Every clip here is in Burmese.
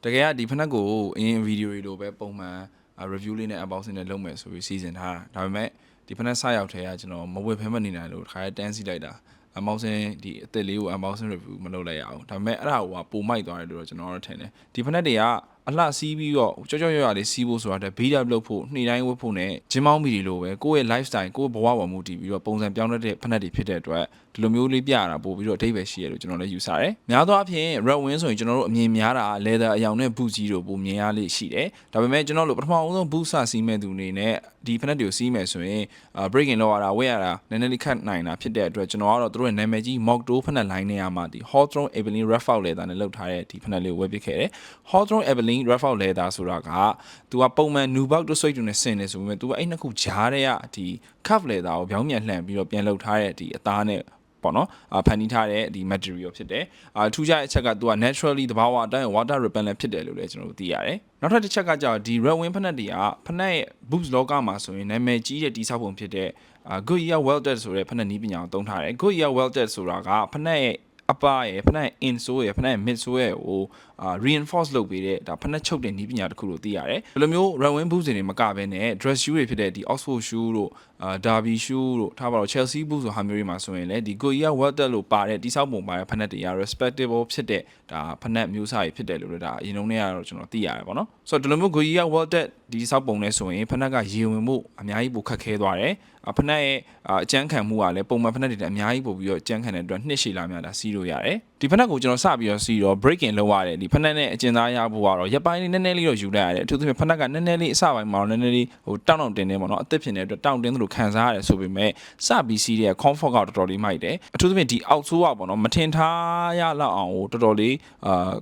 တကယ်ကဒီဖက်နှက်ကိုအရင်ဗီဒီယိုတွေလိုပဲပုံမှန် review လေးနဲ့ unboxing နဲ့လုပ်မယ်ဆိုပြီးစီစဉ်ထားတာဒါပေမဲ့ဒီဖက်နှက်စရောက်ထဲကကျွန်တော်မဝယ်ဖဲမနေနိုင်လို့ခါရဲတန်းစီလိုက်တာ unboxing ဒီအသစ်လေးကို unboxing review မလုပ်လိုက်ရအောင်ဒါပေမဲ့အဲ့ဒါကပိုမိုက်သွားတယ်လို့ကျွန်တော်တို့ထင်တယ်ဒီဖက်နှက်တွေကအလှစီးပြီးတော့ကြောကြောရွရွလေးစီးဖို့ဆိုတာတဲ့ beat up လုပ်ဖို့နှိမ့်တိုင်းဝတ်ဖို့နဲ့ဂျင်းမောင်းမီတွေလိုပဲကိုယ့်ရဲ့ lifestyle ကိုယ့်ဘဝပေါ်မူတည်ပြီးတော့ပုံစံပြောင်းတဲ့ဖက်နှက်တွေဖြစ်တဲ့အတွက်ဒီလိုမျိုးလေးပြရတာပို့ပြီးတော့အဓိပ္ပာယ်ရှိရလို့ကျွန်တော်လည်းယူဆတယ်။များသောအားဖြင့် red wing ဆိုရင်ကျွန်တော်တို့အမြင်များတာ leather အယောင်နဲ့ boot ကြီးတို့ပိုမြင်ရလိမ့်ရှိတယ်။ဒါပေမဲ့ကျွန်တော်တို့ပထမအဆုံး boot စစီးမဲ့သူအနေနဲ့ဒီဖက်နှက်တွေကိုစီးမယ်ဆိုရင်breaking လောက်ရတာဝဲရတာနည်းနည်းလေးခတ်နိုင်တာဖြစ်တဲ့အတွက်ကျွန်တော်ကတော့တို့ရဲ့နာမည်ကြီး mock toe ဖက်နှက် line နဲ့ရမှာဒီ Hawthorne Evelyn Rough Out leather နဲ့လုပ်ထားတဲ့ဒီဖက်နှက်လေးကိုဝယ်ပစ်ခဲ့တယ်။ Hawthorne Evelyn Rough Out leather ဆိုတာကသူကပုံမှန် nubuck တို့ suede တို့နဲ့ဆင်နေဆိုပေမဲ့သူကအဲ့နှစ်ခုကြားတဲ့ကဒီ cuff leather ကိုပြောင်းပြန်လှန်ပြီးတော့ပြန်လုပ်ထားတဲ့ဒီအသားနဲ့ပေါ့နော်ဖန်တီးထားတဲ့ဒီ material ဖြစ်တယ်ထူးခြားတဲ့အချက်ကသူက naturally တဘာဝအတိုင်း water repellent ဖြစ်တယ်လို့လည်းကျွန်တော်တို့သိရတယ်နောက်ထပ်တစ်ချက်ကကြောင့်ဒီ red wing ဖက်နှက်တွေကဖက်နှက်ရဲ့ boots လောကမှာဆိုရင်နာမည်ကြီးတဲ့တိစောက်ပုံဖြစ်တဲ့ Goodyear welded ဆိုတဲ့ဖက်နှက်နည်းပညာကိုသုံးထားတယ် Goodyear welded ဆိုတာကဖက်နှက်ရဲ့အပရဲ့ဖက်နှက် insole ရဲ့ဖက်နှက် midsole ရဲ့ကိုreinforce လုပ်ပေးတဲ့ဒါဖက်နှက်ချုပ်တဲ့နည်းပညာတစ်ခုလို့သိရတယ်ဒီလိုမျိုး red wing boots တွေမကဘဲနဲ့ dress shoe တွေဖြစ်တဲ့ဒီ Oxford shoe တို့derby shoe တို့ထားပါတော့ Chelsea boots ဆိုဟာမျိုးတွေမှာဆိုရင်လည်းဒီ Goodyear welded လို့ပါတဲ့တိစောက်ပုံပါတဲ့ဖက်နှက်တွေက respectable ဖြစ်တဲ့ဒါဖက်နှက်မျိုးစားတွေဖြစ်တယ်လို့လည်းဒါအရင်တုန်းကကတော့ကျွန်တော်သိရတယ်ပေါ့နော်ဆိုတော့ဒီလိုမျိုး Goodyear welded ဒီစောက်ပုံနဲ့ဆိုရင်ဖက်နှက်ကရေဝင်မှုအများကြီးပိုခက်ခဲသွားတယ်ဖက်နှက်ရဲ့အကျန်းခံမှုကလည်းပုံမှန်ဖက်နှက်တွေအများကြီးပို့ပြီးတော့အကျန်းခံတဲ့အတွက်နှစ်ရှည်လာများတာစီးလို့ရတယ်ဒီဖက်နှက်ကိုကျွန်တော်စပြီးတော့စီးတော့ breaking လုပ်ရတယ်ဒီဖက်နှက်နဲ့အကျဉ်းသားရဖို့ကတော့ရပ်ပိုင်းလေးနည်းနည်းလေးတော့ယူလိုက်ရတယ်အထူးသဖြင့်ဖက်နှက်ကနည်းနည်းလေးအစပိုင်းမှာတော့နည်းနည်းလေးဟိုတောင့်တင်နေပေါ့နော်အသက်ဖြစ်နေတဲ့အတွက်တောင့်တင်းသလိုခံစားရတယ်ဆိုပေမဲ့စပြီးစီးတဲ့ comfort ကတော်တော်လေးမိုက်တယ်အထူးသဖြင့်ဒီအောက်ဆိုးကပေါ့နော်မထင်ထားရလောက်အောင်ကိုတော်တော်လေး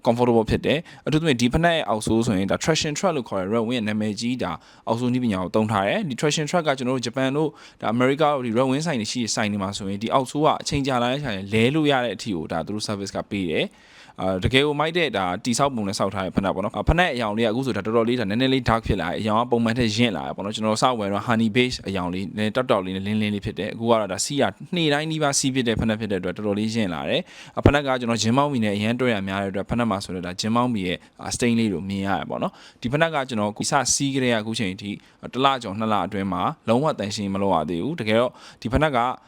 comfortable ဖြစ်တယ်အထူးသဖြင့်ဒီဖက်နှက်ရဲ့အောက်ဆိုးဆိုရင်ဒါ traction track လို့ခေါ်တဲ့ red wing ရဲ့နာမည်ကြီးဒါအောက်ဆိုးနည်းပညာကိုသုံးထားတယ်ဒီ traction track ကကျွန်တော်တို့ဂျပန်တို့ဒါအမေရိကတို့ဒီ red wing ဆိုင်တွေရှိတဲ့ဆိုင်တွေမှာဆိုရင်ဒီအောက်ဆိုးကအချိန်ကြာလာတဲ့ဆိုင်လဲလို့ရတဲ့အထီကိုဒါသူတို့ service ကပေးတယ်တကယ်ကိုမိုက်တဲ့ဒါတိဆောက်ပုံနဲ့စောက်ထားတဲ့ဖက်နှက်ပေါ့နော်ဖက်နှက်အယောင်လေးကအခုဆိုဒါတော်တော်လေးဒါနည်းနည်းလေး dark ဖြစ်လာတယ်အယောင်ကပုံမှန်ထက်ရင့်လာတယ်ပေါ့နော်ကျွန်တော်စောက်ဝယ်တော့ honey base အယောင်လေးနည်းတောက်တောက်လေးနဲ့လင်းလင်းလေးဖြစ်တယ်အခုကတော့ဒါစီးရနှေတိုင်းနှီးပါးစီးဖြစ်တဲ့ဖက်နှက်ဖြစ်တဲ့အတွက်တော်တော်လေးရင့်လာတယ်ဖက်နှက်ကကျွန်တော်ဂျင်းမောင်းမီနဲ့အရန်တွေ့ရများတဲ့အတွက်ဖက်နှက်မှာဆိုတော့ဒါဂျင်းမောင်းမီရဲ့ stain လေးကိုမြင်ရတယ်ပေါ့နော်ဒီဖက်နှက်ကကျွန်တော်ခုစစီးကြတဲ့အခုချိန်ထိတစ်လကျော်2လအတွင်းမှာလုံးဝတန်ရှင်းမလုပ်ရသေးဘူးတကယ်တော့ဒီဖက်နှက်ကအ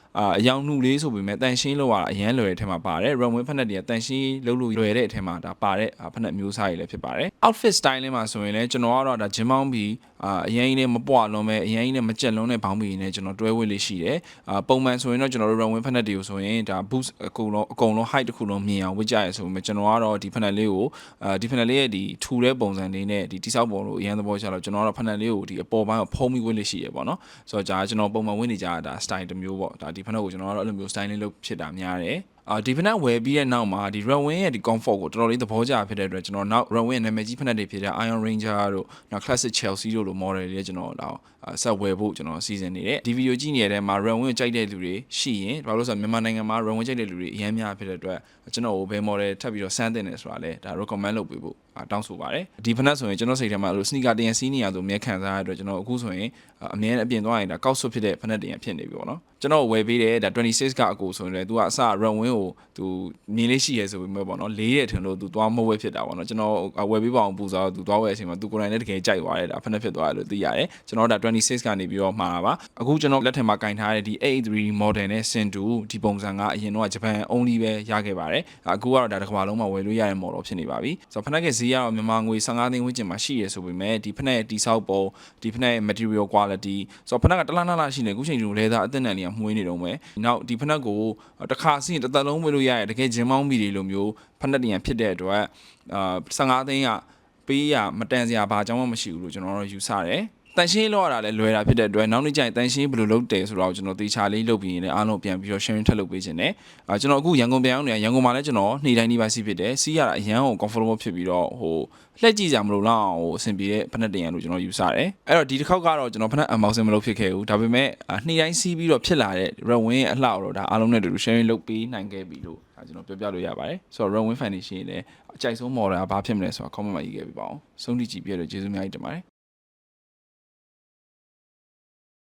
ယောင်နှူလေးဆိုပေမဲ့တန်ရှင်းလို့ရတာအရန်လွယ်တဲ့အထက်မှာပါတယ် red wing ဖက်နှက်တွေကတန်ရှင်းလုပ်လို့လွယ်တဲ့အထက်မှာဒါပါတဲ့ဖက်နှက်မျိုးစားတွေလည်းဖြစ်ပါတယ် outfit style လေးမှာဆိုရင်လည်းကျွန်တော်ကတော့ဒါဂျင်းမောင်းပြီးအရင်ကြီးနဲ့မပွားလုံးပဲအရင်ကြီးနဲ့မကြက်လုံးတဲ့ဘောင်းဘီနဲ့ကျွန်တော်တွဲဝတ်လေးရှိတယ်ပုံမှန်ဆိုရင်တော့ကျွန်တော်တို့ red wing ဖက်နှက်တွေကိုဆိုရင်ဒါ boots အကုန်လုံး height တစ်ခုလုံးမြင်အောင်ဝတ်ကြရဆိုပေမဲ့ကျွန်တော်ကတော့ဒီဖက်နှက်လေးကိုဒီဖက်နှက်လေးရဲ့ဒီထူတဲ့ပုံစံလေးနဲ့ဒီတိဆောက်ပုံလို့အရင်သဘောကျတော့ကျွန်တော်ကတော့ဖက်နှက်လေးကိုဒီအပေါ်ပိုင်းကိုဖုံးပြီးဝတ်လေးရှိရပေါ့နော်ဆိုတော့ဒါကျွန်တော်ပုံမှန်ဝတ်နေကြတာ style တစ်မျိုးပေါ့ဒါဒီဖက်နှက်ကိုကျွန်တော်ကတော့အဲ့လိုမျိုး style လေးလုပ်ဖြစ်တာများတယ်ဒီဖက်နှက်ဝယ်ပြီးတဲ့နောက်မှာဒီ red wing ရဲ့ဒီ comfort ကိုတော်တော်လေးသဘောကျဖြစ်တဲ့အတွက်ကျွန်တော်နောက် red wing နာမည်ကြီးဖက်နှက်တွေဖြစ်တဲ့ Iron Ranger တို့နောက် classic Chelsea တို့လို model တွေကျွန်တော်တော့ဆက်ဝယ်ဖို့ကျွန်တော်စီစဉ်နေတယ်ဒီဗီဒီယိုကြည့်နေတဲ့မှာ red wing ကိုကြိုက်တဲ့လူတွေရှိရင်ဘာလို့လဲဆိုတော့မြန်မာနိုင်ငံမှာ red wing ကြိုက်တဲ့လူတွေအများများဖြစ်တဲ့အတွက်ကျွန်တော်ကိုဘယ် model ထပ်ပြီးတော့စမ်းသင့်တယ်ဆိုတာလဲဒါ recommend လုပ်ပေးဖို့တောင်းဆိုပါတယ်ဒီဖက်နှက်ဆိုရင်ကျွန်တော်စိတ်ထဲမှာအဲ့လို sneaker တင်စီးနေရဆိုအမြဲခံစားရတဲ့အတွက်ကျွန်တော်အခုဆိုရင်အမြဲအပြင်သွားရင်ဒါကောက်ဆွတ်ဖြစ်တဲ့ဖက်နှက်တင်ဖြစ်နေပြီပေါ့နော်ကျွန်တော်ဝယ်ပေးတယ်ဒါ26ကအကိုဆိုရင်လည်းသူကအစ red wing ကိုသူမြင်လေးရှိရဲဆိုပေမဲ့ပေါ့နော်လေးတဲ့ထင်လို့သူသွားမဝယ်ဖြစ်တာပေါ့နော်ကျွန်တော်ဝယ်ပေးပါအောင်ပူစားသူသွားဝယ်အချိန်မှာသူကိုယ်တိုင်လည်းတကယ်ကြိုက်သွားတယ်ဒါဖက်နှက်ဖြစ်သွားတယ်လို့သိရတယ်ကျွန်တော်ဒါ26ကနေပြီးတော့မှာတာပါအခုကျွန်တော်လက်ထက်မှာကင်ထားတဲ့ဒီ83 model နဲ့ Sintu ဒီပုံစံကအရင်တော့ဂျပန် only ပဲရခဲ့ပါတယ်အခုကတော့ဒါတစ်ကမ္ဘာလုံးမှာဝယ်လို့ရတဲ့ model ဖြစ်နေပါပြီဆိုတော့ဖက်နှက်ကဈေးကတော့မြန်မာငွေ15သိန်းဝန်းကျင်မှာရှိရဆိုပေမဲ့ဒီဖက်နှက်တိဆောက်ပုံဒီဖက်နှက် material quality ဆိုတော့ဖက်နှက်ကတလားလားရှိနေအခုချိန်ကျလဲသားအသက်နံလေးကမှုေးနေတော့မယ်နောက်ဒီဖက်နှက်ကိုတစ်ခါစီးရင်တစ်သက်လုံးဝယ်လို့ရရဲ့တကယ်ဂျင်းမောင်းမီတွေလိုမျိုးဖက်နှက်တင်ဖြစ်တဲ့အတွက်15သိန်းကပေးရမတန်စရာဘာကြောင့်မှမရှိဘူးလို့ကျွန်တော်တို့ယူဆတယ်တန်ရှင်းလောက်ရတာလည်းလွယ်တာဖြစ်တဲ့အတွက်နောက်နေ့ကျရင်တန်ရှင်းဘယ်လိုလုပ်တယ်ဆိုတော့ကျွန်တော်တေချာလေးလုပ်ပြီးရင်လည်းအားလုံးပြန်ပြီးတော့ sharing ထပ်လုပ်ပေးခြင်းနဲ့ကျွန်တော်အခုရန်ကုန်ပြန်ရောက်နေရန်ကုန်မှာလည်းကျွန်တော်နေ့တိုင်းနေ့ပါစီးဖြစ်တယ်စီးရတာအရန်ကို comfortable ဖြစ်ပြီးတော့ဟိုလှည့်ကြည့်ကြမလို့လောက်အောင်ဟိုအဆင်ပြေတဲ့ဖက်နှက်တင်ရလို့ကျွန်တော်ယူဆတယ်အဲ့တော့ဒီတစ်ခေါက်ကတော့ကျွန်တော်ဖက်နှက် unboxing မလုပ်ဖြစ်ခဲ့ဘူးဒါပေမဲ့နေ့တိုင်းစီးပြီးတော့ဖြစ်လာတဲ့ red wing ရဲ့အလှတော့ဒါအားလုံးနဲ့တူတူ sharing လုပ်ပေးနိုင်ခဲ့ပြီလို့ကျွန်တော်ပြောပြလို့ရပါတယ်ဆိုတော့ red wing fan တွေရှိရင်လည်းအကြိုက်ဆုံး model ကဘာဖြစ်မလဲဆိုတာ comment မှာရေးခဲ့ပြပါအောင်ဆုံးဖြတ်ကြည့်ပြရလို့ကျေးဇူးများကြီးတင်ပါတယ်